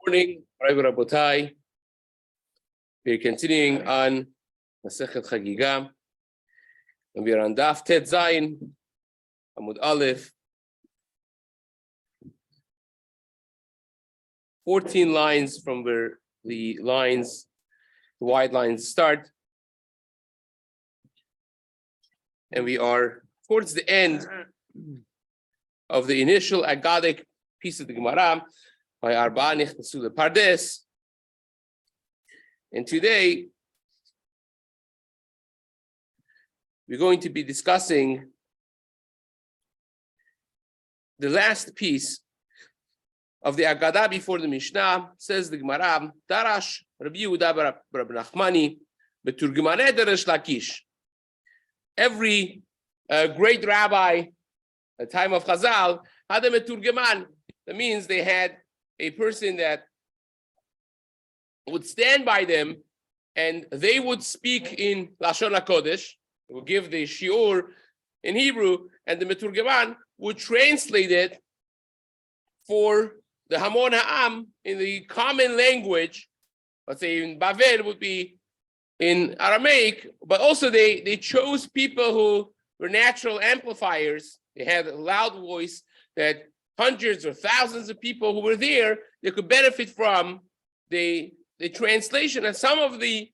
Morning, Rabbi. We're continuing on Masechet Chagigah, and we are on Daf Tet Zayin, Amud Aleph, 14 lines from where the wide lines start, and we are towards the end of the initial Agadic piece of the Gemara by Arba Nichnasu Pardes. And today we're going to be discussing the last piece of the Agadah before the Mishnah. Says the Gemara, Darash Rabbi Yehuda bar Rabbi Nachmani beturgemanei Darash Lakish. Every great rabbi at the time of Chazal had a meturgeman. That means they had a person that would stand by them, and they would speak in Lashon HaKodesh. They would give the shiur in Hebrew, and the meturgeman would translate it for the Hamon Ha'am in the common language. Let's say in Bavel it would be in Aramaic, but also they chose people who were natural amplifiers. They had a loud voice that hundreds or thousands of people who were there, they could benefit from the translation. And some of the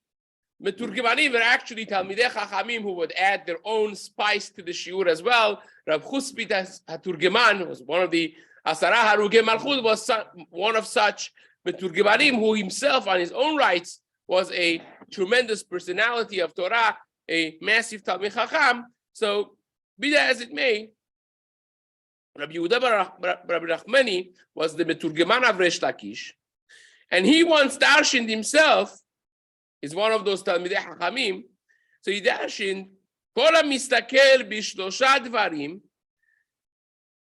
meturgemanim were actually Talmidei Chachamim who would add their own spice to the shiur as well. Rav Chuspit HaTurgeman was one of the Asara Harugei Malchut, was one of such meturgemanim who himself on his own rights was a tremendous personality of Torah, a massive Talmid Chacham. So be that as it may, Rabbi Yehuda bar Rabbi Nachmani was the meturgeman of Resh Lakish, and he once darshened himself, is one of those Talmidei Chachamim. So he darshened, Kol hamistakel bishlosha dvarim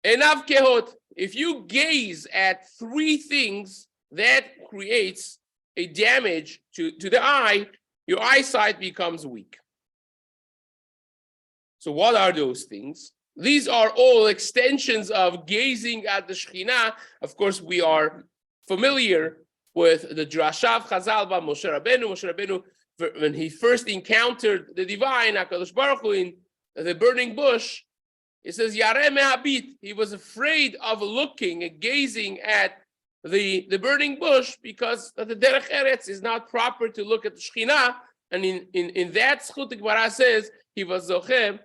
enav kehot. If you gaze at three things, that creates a damage to the eye, your eyesight becomes weak. So what are those things? These are all extensions of gazing at the Shekhinah. Of course, we are familiar with the Drasha of Chazal by Moshe Rabbeinu. Moshe Rabbeinu, when he first encountered the divine, HaKadosh Baruch Hu, in the burning bush, it says, Yareh mehabit. He was afraid of looking and gazing at the burning bush because the Derech Eretz is not proper to look at the Shekhinah. And in that Zchut, the Gemara says, he was Zochem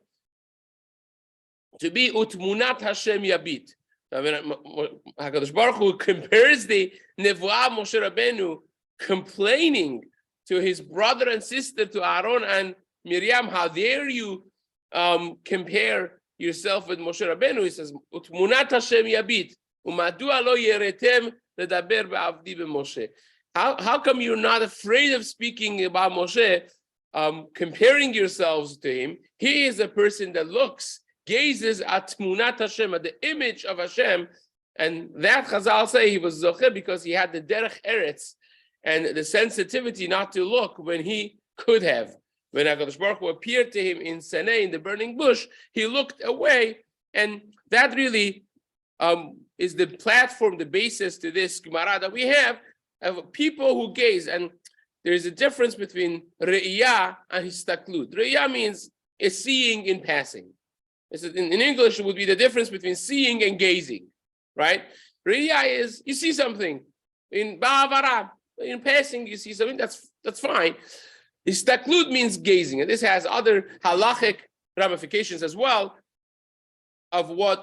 to be utmunat Hashem yabit. HaKadosh Baruch Hu compares the Nevuah Moshe Rabbeinu complaining to his brother and sister, to Aaron and Miriam, how dare you compare yourself with Moshe Rabbeinu? He says, utmunat Hashem yabit, umadua lo yeretem ledaber be'avdi beMoshe. How come you're not afraid of speaking about Moshe, comparing yourselves to him? He is a person that gazes at Tmunat Hashem, at the image of Hashem, and that Chazal say he was Zocheh because he had the Derech Eretz and the sensitivity not to look when he could have. When HaKadosh Baruch Hu appeared to him in Seneh, in the burning bush, he looked away, and that really is the platform, the basis to this Gemara that we have of people who gaze. And there's a difference between Re'iyah and Histaklut. Re'iyah means a seeing in passing. In English, it would be the difference between seeing and gazing, right? Re'iyah is you see something in ba'avara, in passing you see something, that's fine. Histaklut means gazing, and this has other halachic ramifications as well of where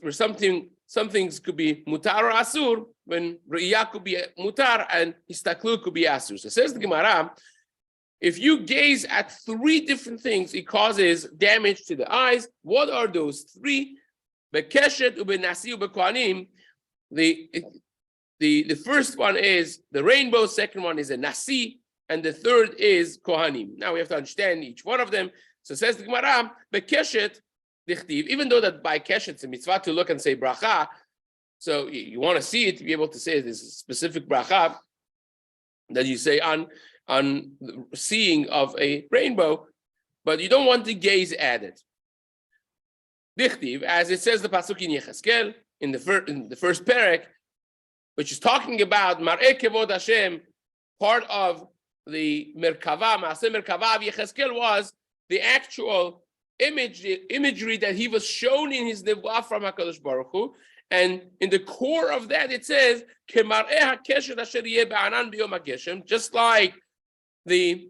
some things could be mutar or asur, when re'iyah could be mutar and histaklut could be asur. So says the Gemara, if you gaze at three different things, it causes damage to the eyes. What are those three? Bekeshet ubenasi ubekohanim. The first one is the rainbow, second one is a nasi, and the third is kohanim. Now we have to understand each one of them. So says the Gemara, bekeshet dichtiv, even though that by keshet it's a mitzvah to look and say bracha, so you want to see it to be able to say this specific bracha that you say on the seeing of a rainbow, but you don't want to gaze at it. Dichtiv, as it says the pasuk in Yecheskel in the first parak, which is talking about Mar'eh Kevod Hashem, part of the Merkava, Maaseh Merkava of Yechezkel was the actual imagery that he was shown in his Nevuah from HaKadosh Baruch Hu. And in the core of that, it says, just like the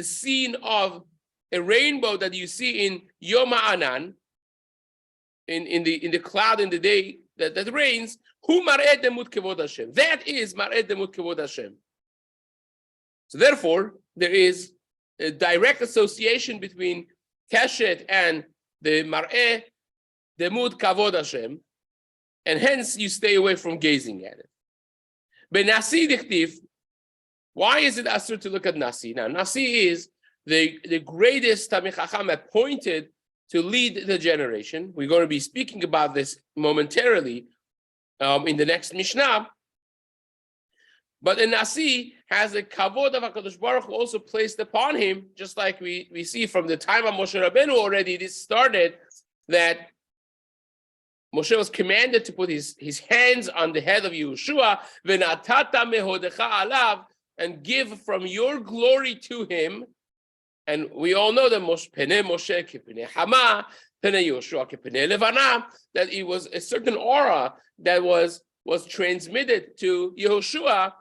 scene of a rainbow that you see in Yom HaAnan, in the cloud in the day that rains, that is Mar'eh Demut Kevod Hashem. So therefore, there is a direct association between Keshet and the Mar'eh Demut Kavod Hashem, and hence you stay away from gazing at it. But Nasi Dichtiv, why is it asur to look at Nasi? Now, Nasi is the greatest Tamil Chacham appointed to lead the generation. We're going to be speaking about this momentarily in the next Mishnah. But a Nasi has a kavod of HaKadosh Baruch Hu also placed upon him, just like we see from the time of Moshe Rabbeinu already. This started that Moshe was commanded to put his hands on the head of Yehoshua, v'natata mehodecha alav, and give from your glory to him. And we all know that Penei Moshe k'penei Hama, Penei Yehoshua k'penei Levana, that it was a certain aura that was transmitted to Yehoshua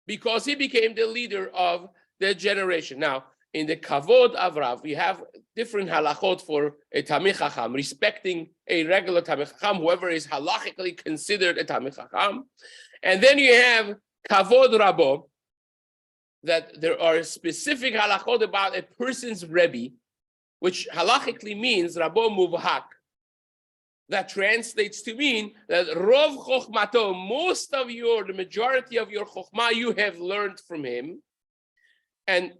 because he became the leader of the generation. Now, in the Kavod Avrav, we have different halachot for a Tamil Chacham, respecting a regular Tamil Chacham, whoever is halachically considered a Tamil Chacham. And then you have Kavod Rabo, that there are specific halachot about a person's Rebbe, which halachically means Rabo Muvhak. That translates to mean that Rov Chochmato, the majority of your Chochmah, you have learned from him. And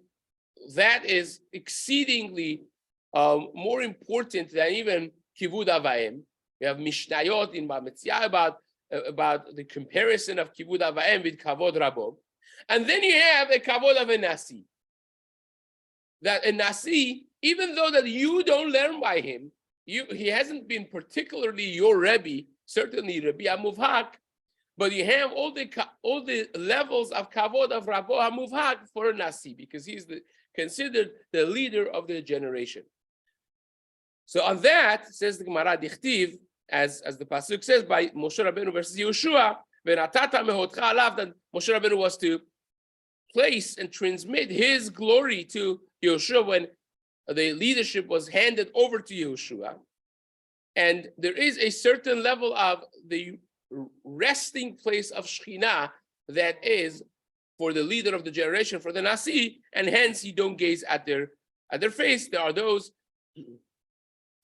that is exceedingly more important than even Kivud Avayim. We have Mishnayot in Bamitzia about the comparison of Kivud Avayim with Kavod Rabo. And then you have a Kavod of a Nasi. That a Nasi, even though that you don't learn by him, he hasn't been particularly your Rebbe, certainly Rebbe HaMuvhak, but you have all the levels of Kavod of Rabbo HaMuvhak for a Nasi, because he's considered the leader of the generation. So on that, says the Gemara Dichtiv, as the Pasuk says, by Moshe Rabbeinu versus Yehoshua, v'natata mehotcha alav, that Moshe Rabbeinu was to place and transmit his glory to Yehoshua when the leadership was handed over to Yehoshua. And there is a certain level of the resting place of Shekhinah that is for the leader of the generation, for the Nasi, and hence you don't gaze at their face. There are those,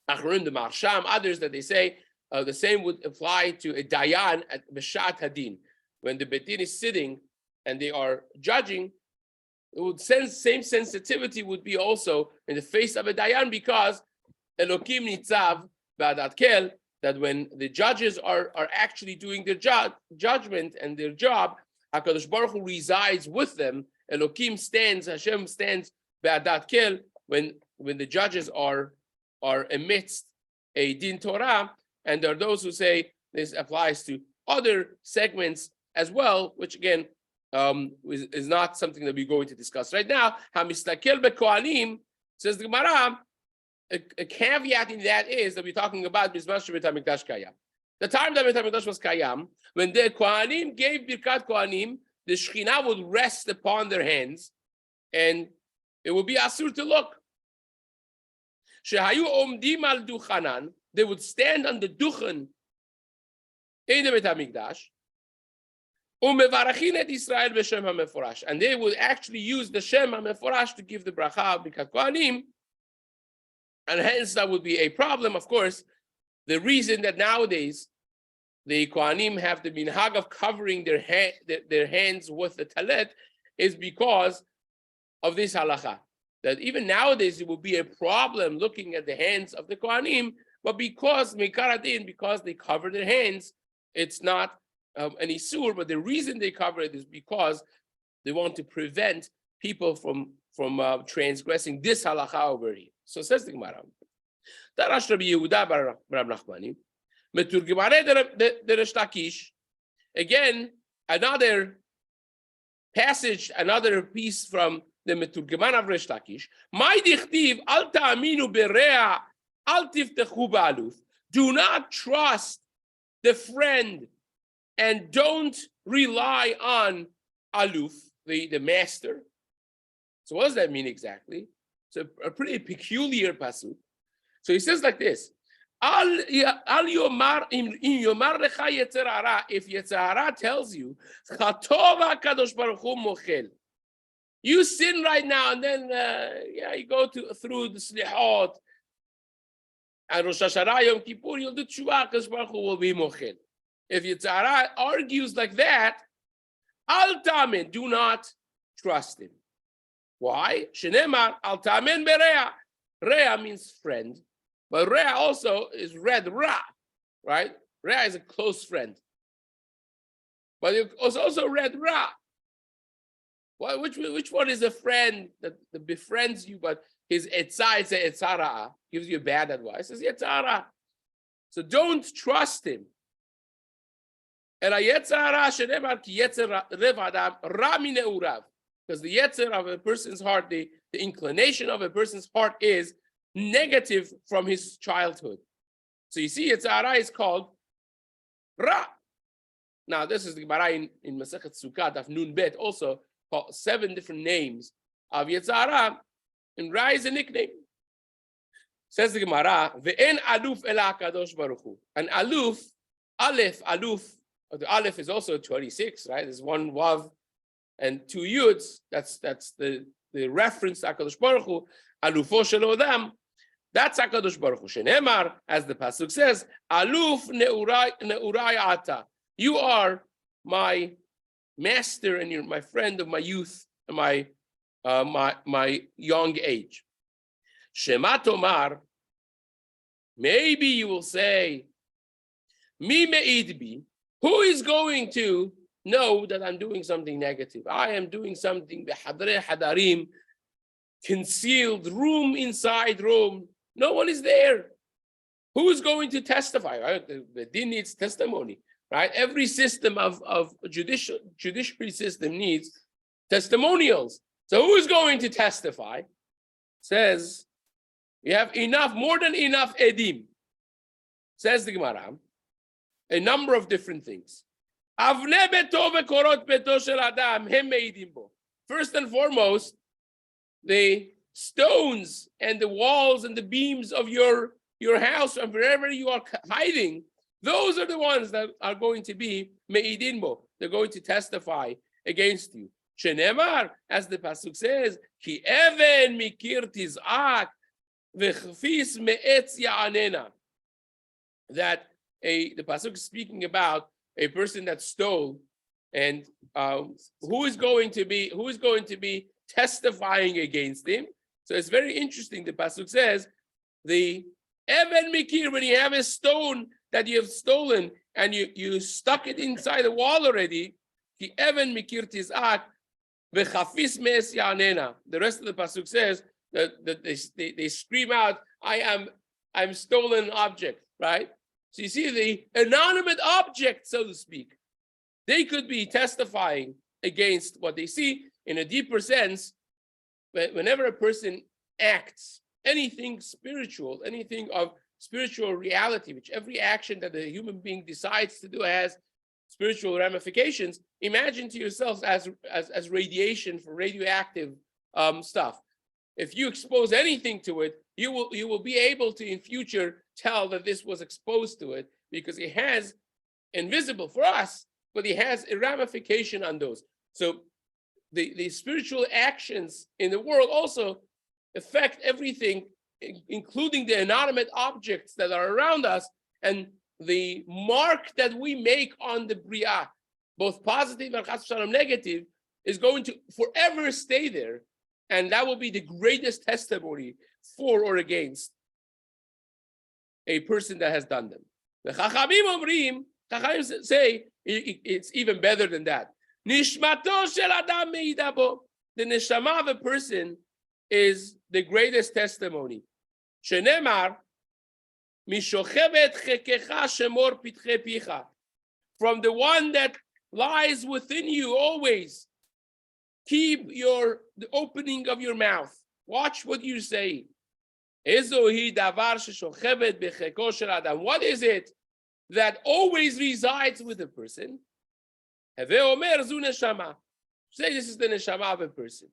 Achron, the Marsham, others that they say the same would apply to a Dayan at Beshat Hadin. When the Beit Din is sitting and they are judging, it would same sensitivity would be also in the face of a Dayan, because Elokim Nitzav Ba'adat Kel, that when the judges are actually doing their judgment and their job, HaKadosh Baruch Hu resides with them. Elokim stands, Hashem stands Ba'adat Kel when the judges are amidst a Din Torah. And there are those who say this applies to other segments as well, which again is not something that we're going to discuss right now. HaMistakel beKohanim, says the Gemara, a caveat in that is that we're talking about Bizman Shebeit HaMikdash Kayam. The time that Beit HaMikdash was Kayam, when the Kohanim gave Birkat Kohanim, the Shekhinah would rest upon their hands, and it would be asur to look. Shehayu omdim al duchanan, they would stand on the duchan in the Beit HaMikdash, umevarachin et Yisrael b'shem HaMeforash, and they would actually use the Shem HaMeforash to give the bracha of Birkat Kohanim, and hence that would be a problem. Of course, the reason that nowadays the Kohanim have the minhag of covering their hands with the talet is because of this halacha. That even nowadays it would be a problem looking at the hands of the Kohanim, but because mekaradin, because they cover their hands, it's not an isur. But the reason they cover it is because they want to prevent people from transgressing this halacha over here. So says the Gemara. Darash Rabbi Yehuda bar Rab Nachmani, meturgimare der Lakish. Again, another passage, another piece from the Meturgeman of Resh Lakish. My dichtiv al ta'aminu berea al tiftechu ba'aluf. Do not trust the friend and don't rely on aluf, the master. So what does that mean exactly? It's a pretty peculiar pasuk. So he says like this: Al yomar im yomar lecha yetzer hara. If yetzer hara tells you, Chatova kadosh baruch hu mochel. You sin right now, and then you go through the slihot and Rosh Hashanah Yom Kippur. You'll do tshuva. Kadosh baruch hu will be mochel. If yetzer hara argues like that, al tamen, do not trust him. Why? Shenemar al tamen berea. Rea means friend. But Rea also is red Ra, right? Rea is a close friend. But it's also red Ra. Well, which one is a friend that befriends you, but his etzah is a etzara, gives you bad advice? It's etzara. So don't trust him. And a yetzara shenemar ki yetzer rev adam ra mine urav. Because the yetzer of a person's heart, the inclination of a person's heart is negative from his childhood. So you see, Yetzirah is called Ra. Now, this is the Gemara in Masechet Sukkah, Daf Nun Bet, also called 7 different names of Yetzirah, and Ra is a nickname. Says the Gemara, Ve'en aluf ela kadosh baruch hu. And aluf, aluf, the alef is also 26, right? There's 1 wav and 2 yuds. That's the reference to HaKadosh Baruch Hu, alufo shel odam. That's HaKadosh Baruch Hu. Shenemar, as the pasuk says, aluf neurai ata. You are my master and you're my friend of my youth and my young age. Shema tomar, maybe you will say, mi me'id bi, who is going to know that I'm doing something negative? I am doing something, behadre hadarim, concealed, room inside room. No one is there. Who is going to testify? Right? The din needs testimony, right? Every system of judiciary system needs testimonials. So who is going to testify? It says, you have enough, more than enough edim. Says the Gemara, a number of different things. First and foremost, the stones and the walls and the beams of your house and wherever you are hiding, those are the ones that are going to be me'idinbo. They're going to testify against you. Shenemar, as the pasuk says, ki even mikir tizak v'chfis me'etz ya'anena. That the pasuk is speaking about a person that stole, and who is going to be testifying against him. So it's very interesting. The pasuk says, the even mikir, when you have a stone that you have stolen and you stuck it inside the wall already, ki even mikir tizak v'chafis me'es ya'anena. The rest of the pasuk says that they scream out, I'm stolen object, right? So you see the inanimate object, so to speak, they could be testifying against what they see. In a deeper sense, whenever a person acts anything spiritual, anything of spiritual reality, which every action that a human being decides to do has spiritual ramifications, imagine to yourselves as radiation for radioactive stuff. If you expose anything to it, you will be able to in future tell that this was exposed to it, because it has, invisible for us, but it has a ramification on those. So the spiritual actions in the world also affect everything, including the inanimate objects that are around us, and the mark that we make on the Bria, both positive and chas v'shalom negative, is going to forever stay there. And that will be the greatest testimony for or against a person that has done them. The Chachamim say it's even better than that. Nishmato shel adam me'ida bo. The neshama of a person is the greatest testimony. Shenemar, mishochevet chekecha shemor pitche picha. From the one that lies within you always. Keep the opening of your mouth. Watch what you say. What is it that always resides with a person? Say this is the neshama of a person.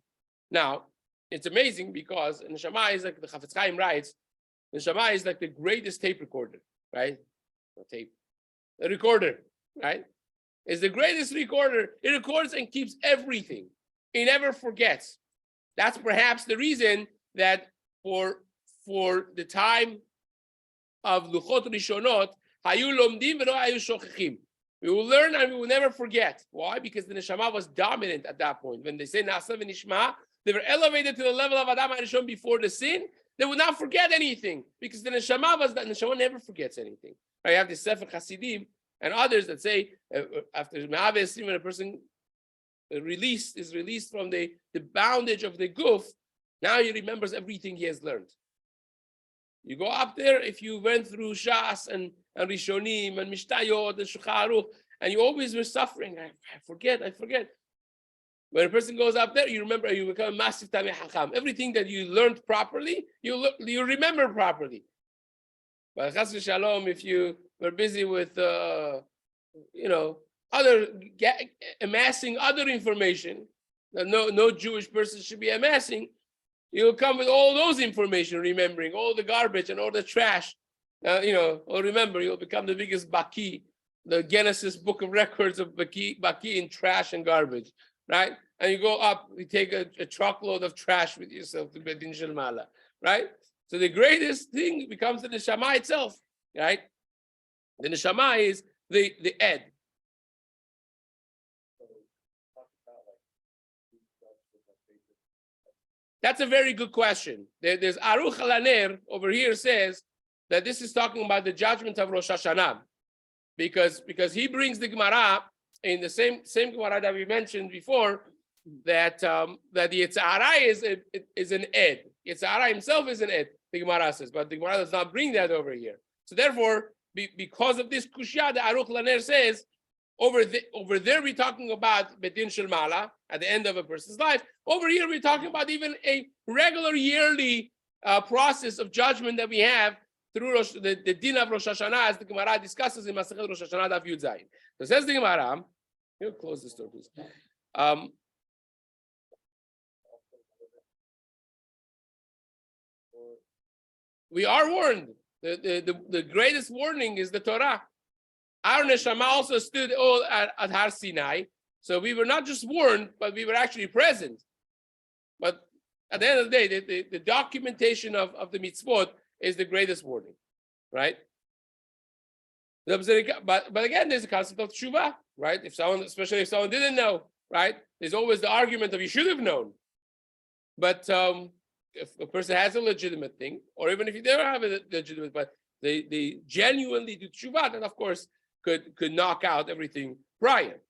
Now, it's amazing because neshama is like the Chafetz Chaim writes, neshama is like the greatest tape recorder, right? A recorder, right? It's the greatest recorder. It records and keeps everything. It never forgets. That's perhaps the reason that for the time of Luchot Rishonot, hayu lomdim v'lo hayu shochechim. We will learn and we will never forget. Why? Because the neshama was dominant at that point. When they say Nasa v'nishma, they were elevated to the level of Adam HaRishon before the sin. They would not forget anything because the neshama never forgets anything. I have the Sefer Hasidim and others that say after Ma'aves, when a person is released from the bondage of the guf, now he remembers everything he has learned. You go up there, if you went through Shas and Rishonim and Mishtayot and Shulchan Aruch, and you always were suffering. I forget. When a person goes up there, you remember, you become a massive Tamei Hacham. Everything that you learned properly, you remember properly. But Chas v'Shalom, if you were busy with, amassing other information that no Jewish person should be amassing, you'll come with all those information, remembering all the garbage and all the trash. Or remember, you'll become the biggest baki, the Genesis book of records of baki in trash and garbage, right? And you go up, you take a truckload of trash with yourself to Bedin Shel Mala, right? So the greatest thing becomes the neshama itself, right? The neshama is the ed. That's a very good question. There's Aruch Halaner over here says that this is talking about the judgment of Rosh Hashanah, because he brings the Gemara in the same Gemara that we mentioned before that the Yitzhara is an ed. Yitzhara himself is an ed. The Gemara says, but the Gemara does not bring that over here. So therefore, because of this kushya, the Aruch Halaner says over there we're talking about Bedin Shel Mala at the end of a person's life. Over here we're talking about even a regular yearly process of judgment that we have through the din of Rosh Hashanah, as the Gemara discusses in Masechet Rosh Hashanah Daf Yud Zayin. So says the Gemara, here, close this door, please. We are warned. The greatest warning is the Torah. Our neshama also stood all at Har Sinai. So we were not just warned, but we were actually present. But at the end of the day, the documentation of the mitzvot is the greatest warning, right? But again, there's a concept of tshuva, right? Especially if someone didn't know, right? There's always the argument of you should have known. But if a person has a legitimate thing, or even if you don't have a legitimate, but they genuinely do tshuva, then of course could knock out everything prior.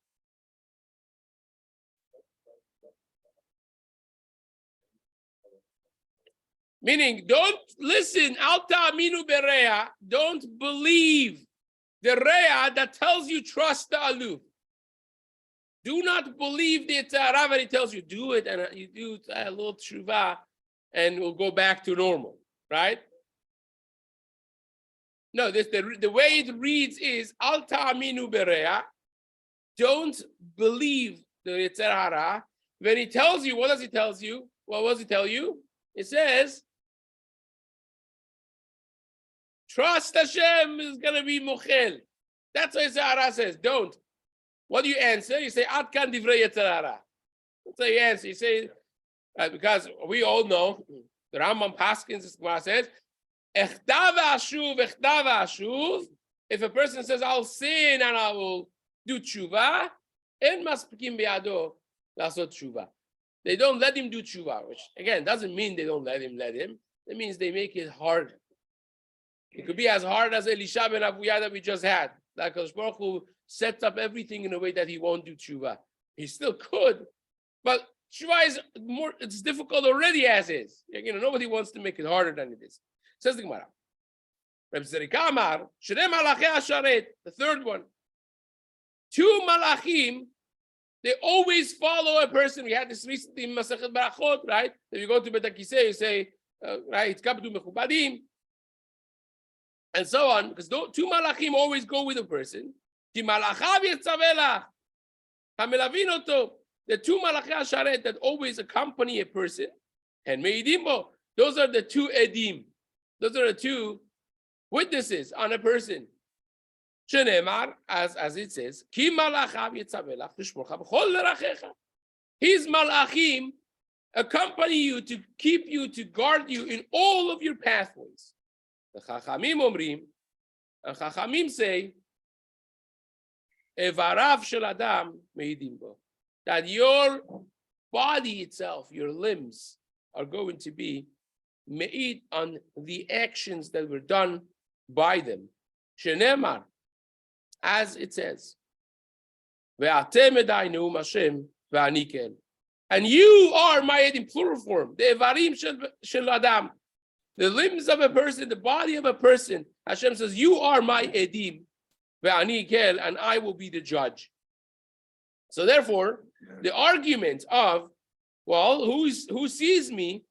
Meaning, don't listen, alta aminu berea, don't believe the rea that tells you trust the aluf. Do not believe the tzara when he tells you do it, and you do a little tshuva, and we'll go back to normal, right? No, the way it reads is alta aminu berea. Don't believe the tzara when he tells you. What does he tell you? What does he tell you? It says, trust Hashem is going to be mochel. That's what Yitzhara says. Don't. What do you answer? You say, Ad kan divrei Yitzhara. That's what you answer. You say, because we all know, the Rambam Paskins says, Echtav ashuv. If a person says, I'll sin and I will do tshuva, en maspikim biado lasot tshuva. They don't let him do tshuva, which again doesn't mean they don't let him. It means they make it hard. It could be as hard as Elisha ben Avuya that we just had. Like Hakadosh Baruch Hu sets up everything in a way that he won't do tshuva. He still could, but tshuva is more. It's difficult already as is. Nobody wants to make it harder than it is. Says the Gemara. Rabbi Zerika Amar, Shnei Malachei Hasharet, the third one. two malachim, they always follow a person. We had this recently in Masechet Barachot, right? If you go to Bet HaKisei, you say, right, Kabdu Mechubadim, and so on, because two malachim always go with a person. Ki malachav yetzavelach, hamelavin oto. The two malachim hasharet that always accompany a person, and meidim bo. Those are the two edim. Those are the two witnesses on a person. Shenemar, as it says, Ki malachav yetzavelach tishmorcha b'chol derachecha. His malachim accompany you to keep you, to guard you in all of your pathways. The Chachamim omrim, and Chachamim say, Evarav shel adam meidim bo. That your body itself, your limbs, are going to be me'id on the actions that were done by them. Shenemar, as it says, Ve'atem edaynu Hashem ve'ani ken. And you are my in plural form, the evarim shel adam, the limbs of a person, the body of a person. Hashem says, you are my edim, ve'ani ken, and I will be the judge. So therefore, the argument of, well, who sees me,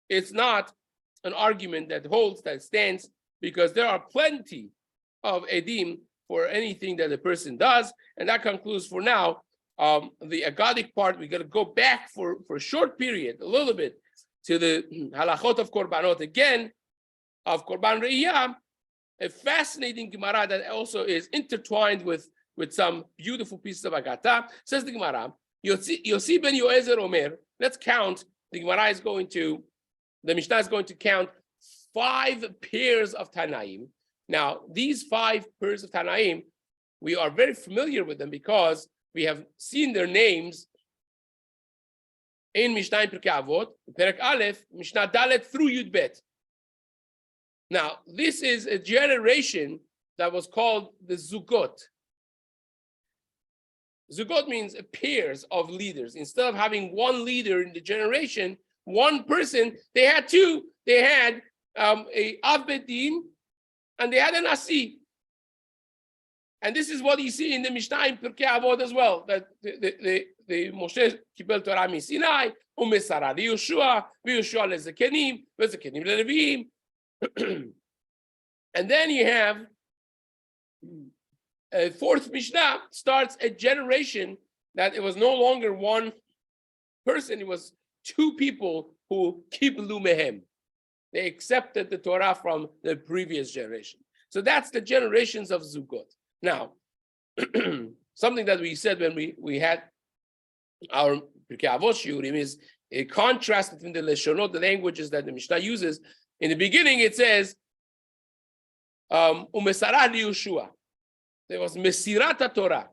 it's not an argument that holds, that stands, because there are plenty of edim for anything that a person does. And that concludes for now the Agadic part. We're going to go back for a short period, a little bit, to the halachot of korbanot again, of korban re'iyah, a fascinating Gemara that also is intertwined with some beautiful pieces of Agata. Says the Gemara, Yossi ben Yoezer Omer, let's count. The Mishnah is going to count 5 pairs of Tanaim. Now, these 5 pairs of Tanaim, we are very familiar with them because we have seen their names in Mishnah in Pirkei Avot, Perek Aleph, Mishnah Dalet through Yud Bet. Now, this is a generation that was called the Zugot. Zugot means pairs of leaders. Instead of having one leader in the generation, one person, they had 2. They had a Av Bet Din, and they had an Nasi. And this is what you see in the Mishnah in Pirkei Avot as well, that the Moshe kibel Torah mi Sinai, umesara Yeshua, Yeshua lezekenim, lezekenim leLevim. And then you have a 4th Mishnah starts a generation that it was no longer one person, it was 2 people who kiblu mehem. They accepted the Torah from the previous generation. So that's the generations of Zugot. Now, something that we said when we had our Pirkei Avot shiurim is a contrast between the leshonot, the languages that the Mishnah uses. In the beginning, it says, Umesarah Yeshua. There was Mesirat Torah.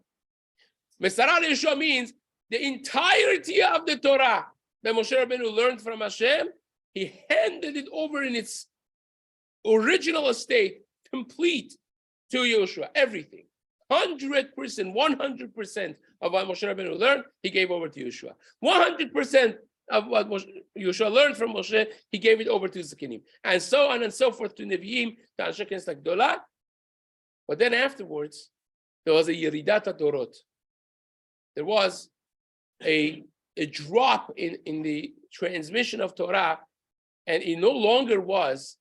Mesirat Yeshua means the entirety of the Torah that Moshe Rabbeinu learned from Hashem. He handed it over in its original estate, complete, to Yeshua. Everything, 100%, 100% of what Moshe Rabbeinu learned, he gave over to Yeshua. 100% of what Yeshua learned from Moshe, he gave it over to Zakenim, and so on and so forth to Nevi'im, to Anshe Knesset Gdolah. But then afterwards, there was a Yeridat HaDorot. There was a drop in the transmission of Torah, and it no longer was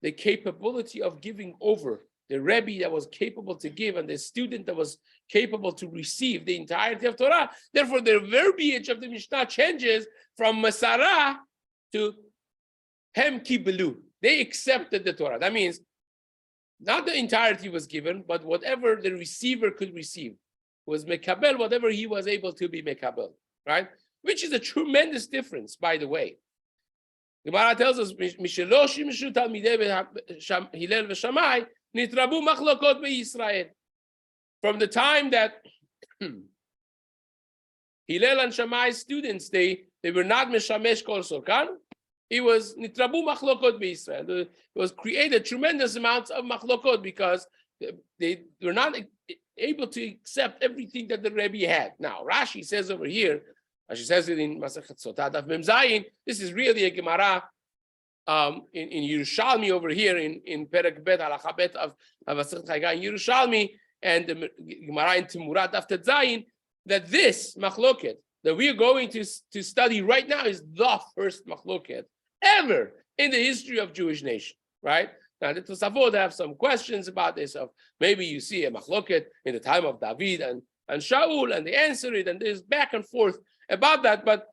the capability of giving over. The Rabbi that was capable to give and the student that was capable to receive the entirety of Torah. Therefore, the verbiage of the Mishnah changes from Masara to Hem Kibelu. They accepted the Torah. That means not the entirety was given, but whatever the receiver could receive was Mekabel, whatever he was able to be Mekabel, right? Which is a tremendous difference, by the way. Gemara tells us, Misheloshim Mishu Talmidei Hillel v'Shamai Nitrabu Machlokot beYisrael. From the time that Hillel and Shammai's students, they were not Meshamesh Kol Sorkan, it was Nitrabu Machlokot beYisrael. It was created tremendous amounts of Machlokot because they were not able to accept everything that the Rebbe had. Now, Rashi says over here, Rashi says it in Masechet Sotah Daf Mem Zayin, this is really a Gemara in Yerushalmi over here in Perek Bet Halacha Bet of Masechet Chagigah in Yerushalmi. and the Gemara in Timurat after Zayin, that this machloket that we are going to study right now is the first machloket ever in the history of Jewish nation, right? Now, the Tosafot have some questions about this, of maybe you see a machloket in the time of David and Shaul, and they answer it, and there's back and forth about that, but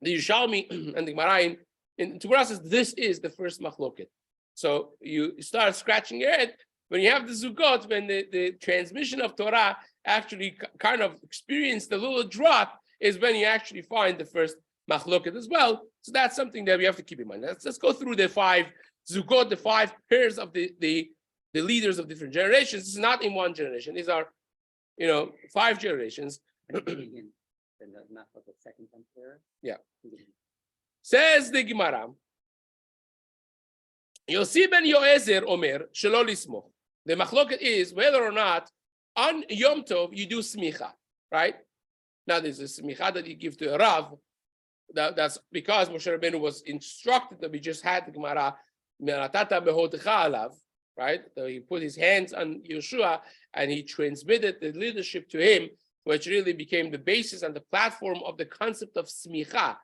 the Yerushalmi and the Gemara in Torah says this is the first machloket. So you start scratching your head when you have the Zugot, when the transmission of Torah actually kind of experienced a little drop, is when you actually find the first machloket as well. So that's something that we have to keep in mind. Let's go through the 5 Zugot, the 5 pairs of the leaders of different generations. This is not in one generation. These are, 5 generations. Yeah. Says the Gemara, Yossi ben Yoezer Omer, Shelo Lismoch. The machloket is whether or not on Yom Tov you do smicha, right? Now there's a smicha that you give to a Rav. That's because Moshe Rabbeinu was instructed that we just had the Gemara, Meratata behotecha alav, right? So he put his hands on Yeshua and he transmitted the leadership to him, which really became the basis and the platform of the concept of smicha.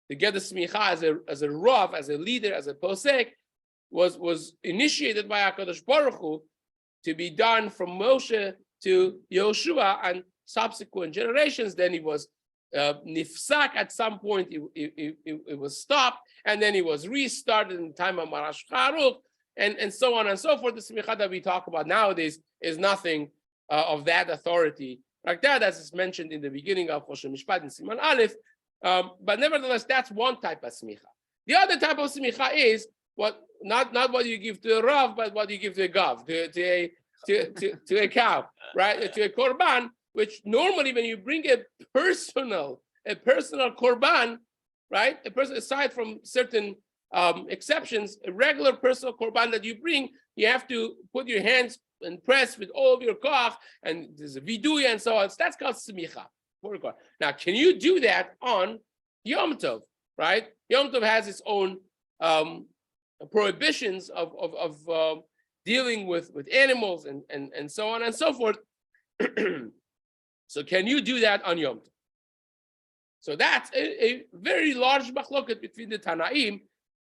To get the smicha as a Rav, as a leader, as a posek, was initiated by HaKadosh Baruch Hu to be done from Moshe to Yoshua and subsequent generations. Then he was nifsak at some point, it was stopped, and then it was restarted in the time of Marash Charuk, and so on and so forth. The smicha that we talk about nowadays is nothing of that authority like that, as is mentioned in the beginning of Choshen Mishpat and Siman Aleph. But nevertheless, that's one type of smicha. The other type of smicha is not what you give to a Rav, but what you give to a Gav, to a cow, right? To a korban, which normally when you bring a personal korban, right? A person, aside from certain exceptions, a regular personal korban that you bring, you have to put your hands and press with all of your koach, and there's a viduya and so on. So that's called smicha. Now, can you do that on Yom Tov, right? Yom Tov has its own prohibitions of dealing with animals and so on and so forth. So can you do that on Yom Tov? So that's a very large machloket between the Tanaim,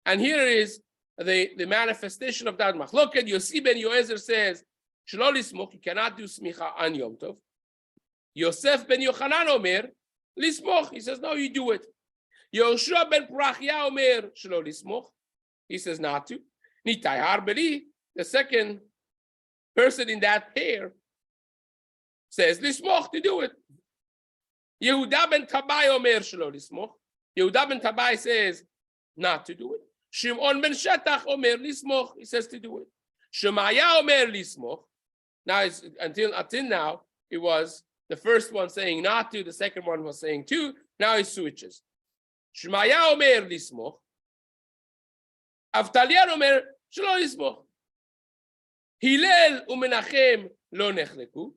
and here is the manifestation of that machloket. Yossi ben Yoezer says, Shelo lismoch, you cannot do smicha on Yom Tov. Yosef ben Yochanan Omer, lismoch. He says, no, you do it. Yoshua ben Parachia Omer, Shelo lismoch. He says not to. Nitai Harbeli, the second person in that pair, says lismoch, to do it. Yehuda ben Tabai Omer, Shelo lismoch. Yehuda ben Tabai says not to do it. Shimon ben Shetach Omer, lismoch. He says to do it. Shemaya Omer, lismoch. Now, until now, it was the first one saying not to, the second one was saying to. Now he switches. Shemaya Omer lismoch. Avtalia Omer shelo lismoch. Hillel uMenachem lo nechleku.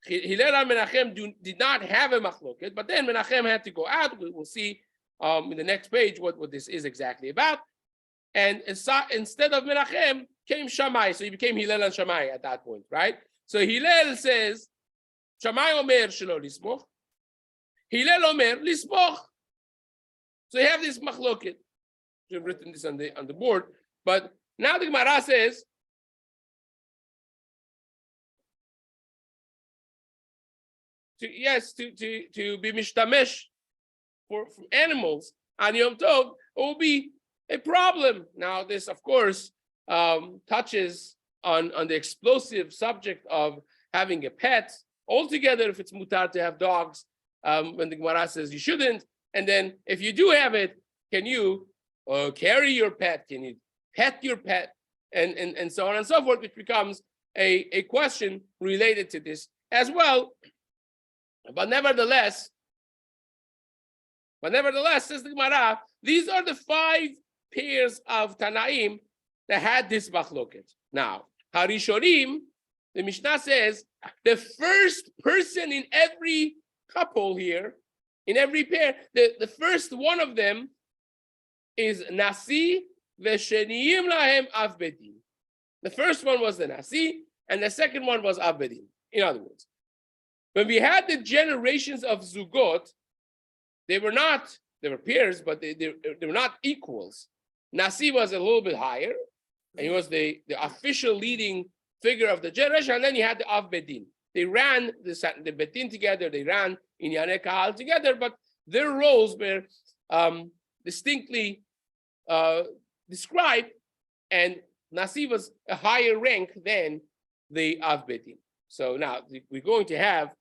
Hillel and Menachem did not have a machloket, but then Menachem had to go out. We'll see in the next page what this is exactly about. And instead of Menachem came Shammai, so he became Hillel and Shammai at that point, right? So Hillel says, Shammai Omer shelo lismoch. Hillel Omer lismoch. So you have this machloket. I've written this on the board, but now the Gemara says, to be mishtamesh for animals on Yom Tov, it will be a problem. Now, this, of course, touches on the explosive subject of having a pet. Altogether, if it's mutar to have dogs, when the Gemara says you shouldn't, and then if you do have it, can you carry your pet? Can you pet your pet? And so on and so forth, which becomes a question related to this as well. But nevertheless, says the Gemara, these are the 5 pairs of Tanaim that had this machloket. Now, Harishonim, the Mishnah says, the first person in every couple here, in every pair, the first one of them is Nasi v'sheniyim lahem av bedin. The first one was the Nasi, and the second one was Av Bedin. In other words, when we had the generations of Zugot, they were pairs, but they were not equals. Nasi was a little bit higher, and he was the official leading figure of the generation, and then you had the Av Bedin. They ran the Bedin together, they ran Inyane Kahal together, but their roles were distinctly described, and Nasi was a higher rank than the Av Bedin. So now we're going to have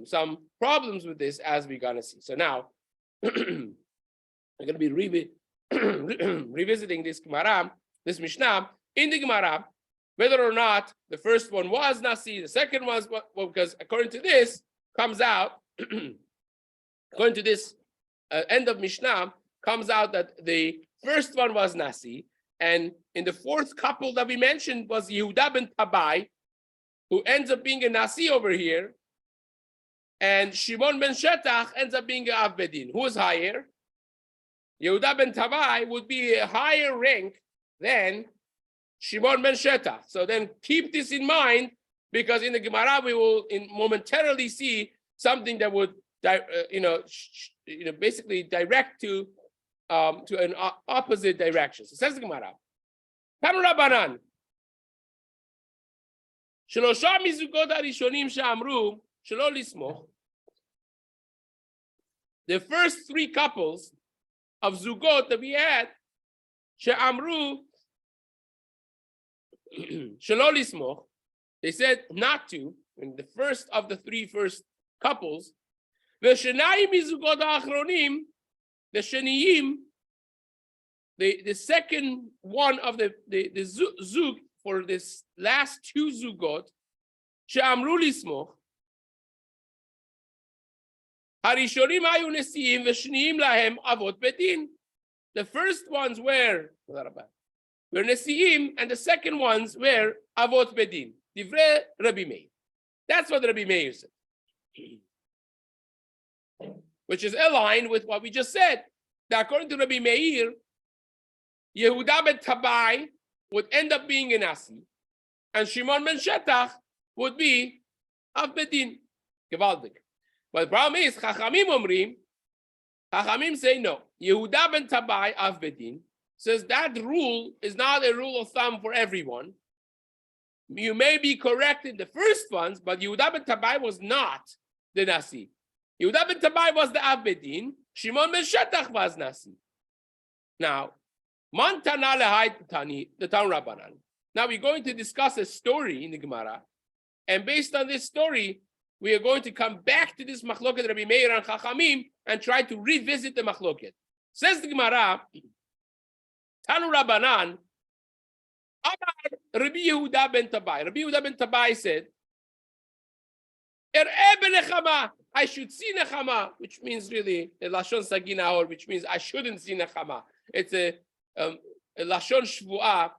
some problems with this, as we're going to see. So now I'm going to be revisiting this Gemara, this Mishnah in the Gemara, whether or not the first one was Nasi, the second was, well, because according to this, comes out, according to this end of Mishnah, comes out that the first one was Nasi, and in the fourth couple that we mentioned was Yehuda ben Tabai, who ends up being a Nasi over here, and Shimon ben Shetach ends up being a Av Bedin. Who is higher? Yehuda ben Tabai would be a higher rank than Shimon ben Shetach. So then keep this in mind, because in the Gemara we will momentarily see something that would, basically direct to an opposite direction. So says the Gemara, Tanu Rabbanan, Shelosha mizugot harishonim she'amru shelo lismoch. The first three couples of zugot that we had, she'amru shelo lismoch, they said not to. In the first of the three first couples, v'shenayim mizugot ha'achronim, the sheniyim, the second one of the zug for this last two zugot, she'amru lismoch, harishonim hayu nesiim v'shniyim lahem avot bedin. The first ones were nesiim, and the second ones were avot bedin. Divrei Rabbi Meir. That's what Rabbi Meir said, which is aligned with what we just said. That according to Rabbi Meir, Yehuda ben Tabai would end up being a Nasi, and Shimon ben Shetach would be Av Bedin. Gewaldig. But the problem is, Chachamim say no. Yehuda ben Tabai Av Bedin says that rule is not a rule of thumb for everyone. You may be correct in the first ones, but Yehuda ben Tabai was not the Nasi. Yehuda ben Tabai was the Av Bedin. Shimon ben Shetach was Nasi. Now, Mantana lehai tani, the Tanu Rabbanan. Now we're going to discuss a story in the Gemara, and based on this story, we are going to come back to this machloket Rabbi Meir and Chachamim and try to revisit the machloket. Says the Gemara, Tanu Rabbanan, Amar Rabbi Yehuda ben Tabai. Rabbi Yehuda ben Tabai said, I should see nechama, which means really a lashon sagina, or which means I shouldn't see nechama. It's a lashon shvuah.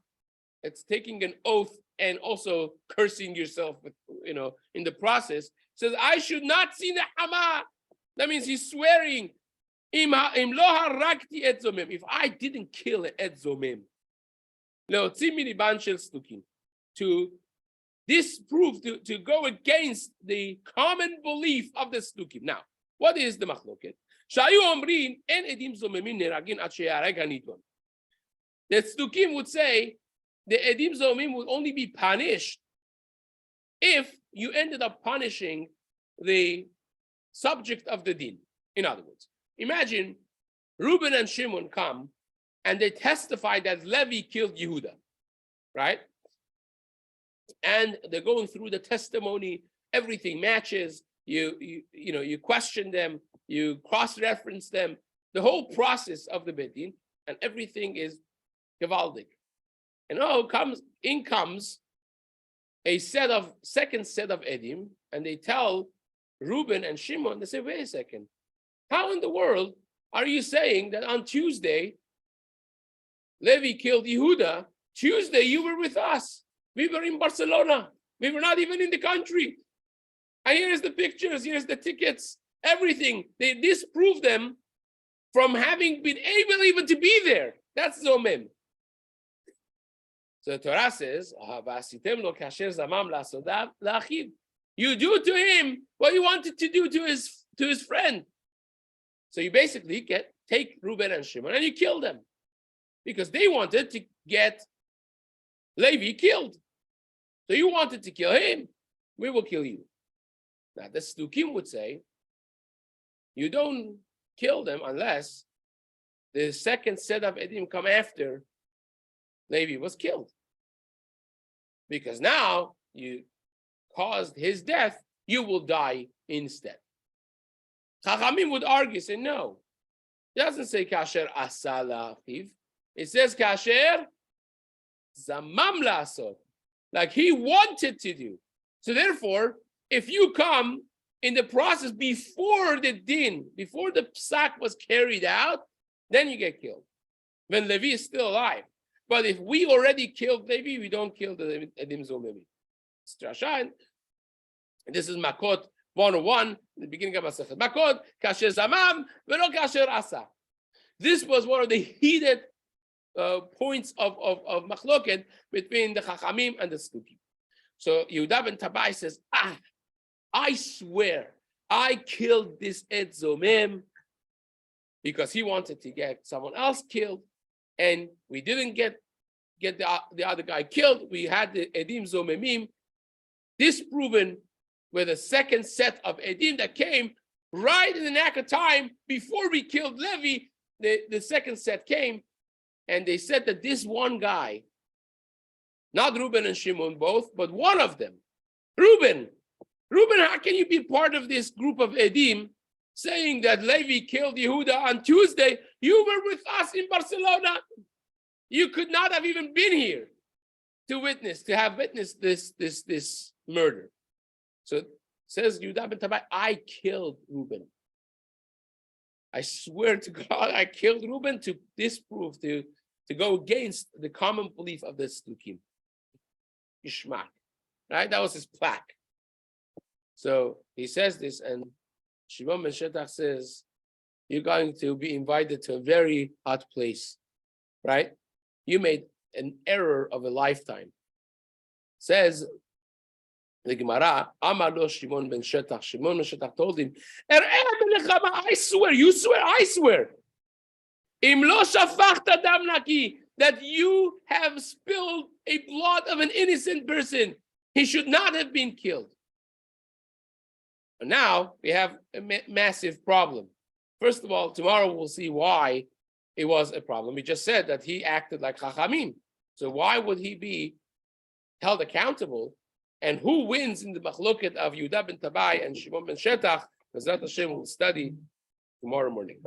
It's taking an oath and also cursing yourself, in the process. It says I should not see nechama. That means he's swearing. If I didn't kill an et zomem, to disprove, to go against the common belief of the stukim. Now, what is the machloket? The stukim would say the edim zomim would only be punished if you ended up punishing the subject of the din. In other words, imagine Reuben and Shimon come and they testify that Levi killed Yehuda, right? And they're going through the testimony, everything matches, you question them, you cross-reference them, the whole process of the Bedin, and everything is gewaldig. And in comes a second set of Edim, and they tell Reuben and Shimon, they say, wait a second, how in the world are you saying that on Tuesday, Levi killed Yehuda? Tuesday, you were with us. We were in Barcelona. We were not even in the country. And here's the pictures, here's the tickets, everything. They disprove them from having been able even to be there. That's Zomem. So the Torah says, you do to him what you wanted to do to his friend. So you basically take Reuben and Shimon and you kill them because they wanted to get Levi killed. So you wanted to kill him, we will kill you. Now the Stukim would say, you don't kill them unless the second set of Edim come after Levi was killed. Because now you caused his death, you will die instead. Chachamim would argue, say no. It doesn't say kasher asa la'achiv. It says kasher zamam la'asot. Like he wanted to do. So therefore, if you come in the process before the din, before the psak was carried out, then you get killed. When Levi is still alive. But if we already killed Levi, we don't kill the Edim Zomemi. Strashan. This is Makot 101, the beginning of Masechet. Makot, kasher zamam, velo kasher asa. This was one of the heated points of machloket between the Chachamim and the Stukim. So Yehuda ben Tabai says, I swear, I killed this Ed Zomem because he wanted to get someone else killed, and we didn't get the other guy killed. We had the Edim Zomemim disproven with a second set of Edim that came right in the knack of time before we killed Levi. The second set came, and they said that this one guy, not Reuben and Shimon both, but one of them, Reuben, how can you be part of this group of Edim saying that Levi killed Yehuda on Tuesday? You were with us in Barcelona. You could not have even been here to have witnessed this murder. So it says Yehuda ben Tabai, I killed Reuben. I swear to God, I killed Reuben to disprove, to go against the common belief of the Stukim. Ishmak. Right? That was his plaque. So he says this, and Shimon ben Shetach says, you're going to be invited to a very hot place. Right? You made an error of a lifetime. Says the Gemara, Amar lo Shimon ben Shetach. Shimon ben Shetach told him, I swear, you swear, I swear. Im lo shafachta dam naki, that you have spilled a blood of an innocent person. He should not have been killed. And now we have a massive problem. First of all, tomorrow we'll see why it was a problem. We just said that he acted like Chachamim. So why would he be held accountable? And who wins in the machloket of Yehuda ben Tabai and Shimon ben Shetach? Bezrat Hashem will study tomorrow morning.